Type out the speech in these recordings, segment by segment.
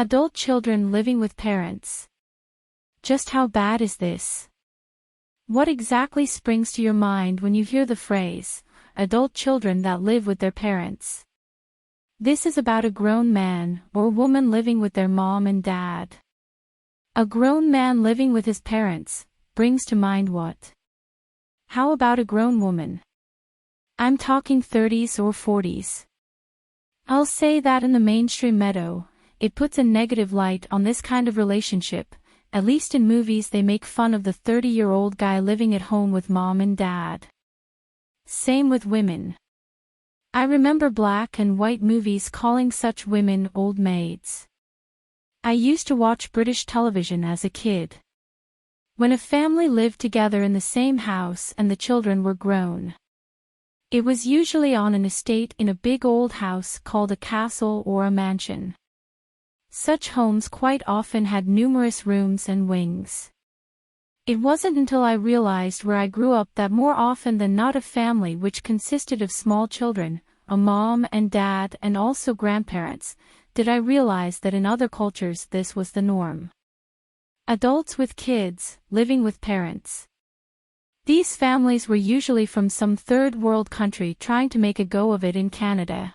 Adult children living with parents. Just how bad is this? What exactly springs to your mind when you hear the phrase, adult children that live with their parents? This is about a grown man or woman living with their mom and dad. A grown man living with his parents brings to mind what? How about a grown woman? I'm talking 30s or 40s. I'll say that in the mainstream meadow, it puts a negative light on this kind of relationship. At least in movies they make fun of the 30-year-old guy living at home with mom and dad. Same with women. I remember black and white movies calling such women old maids. I used to watch British television as a kid. When a family lived together in the same house and the children were grown. It was usually on an estate in a big old house called a castle or a mansion. Such homes quite often had numerous rooms and wings. It wasn't until I realized where I grew up that more often than not a family which consisted of small children, a mom and dad and also grandparents, did I realize that in other cultures this was the norm. Adults with kids, living with parents. These families were usually from some third world country trying to make a go of it in Canada.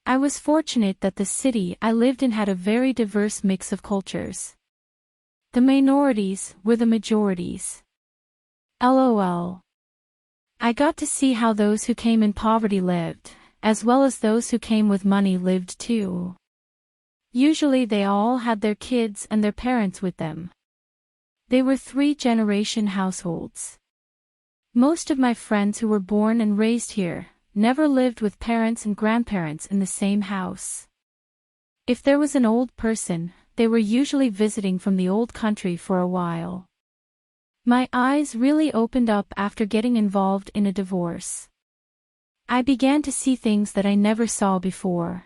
I was fortunate that the city I lived in had a very diverse mix of cultures. The minorities were the majorities. LOL. I got to see how those who came in poverty lived, as well as those who came with money lived too. Usually they all had their kids and their parents with them. They were three-generation households. Most of my friends who were born and raised here never lived with parents and grandparents in the same house. If there was an old person, they were usually visiting from the old country for a while. My eyes really opened up after getting involved in a divorce. I began to see things that I never saw before.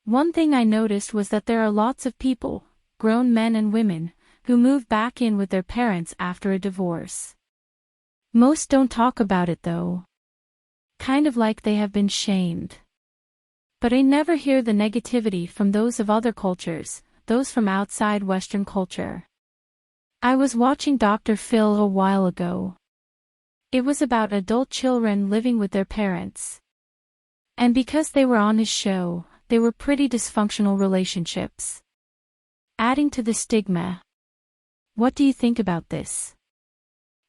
One thing I noticed was that there are lots of people, grown men and women, who move back in with their parents after a divorce. Most don't talk about it though. Kind of like they have been shamed. But I never hear the negativity from those of other cultures, those from outside Western culture. I was watching Dr. Phil a while ago. It was about adult children living with their parents. And because they were on his show, they were pretty dysfunctional relationships. Adding to the stigma. What do you think about this?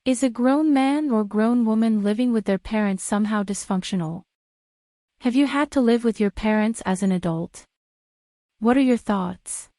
Is a grown man or grown woman living with their parents somehow dysfunctional? Have you had to live with your parents as an adult? What are your thoughts?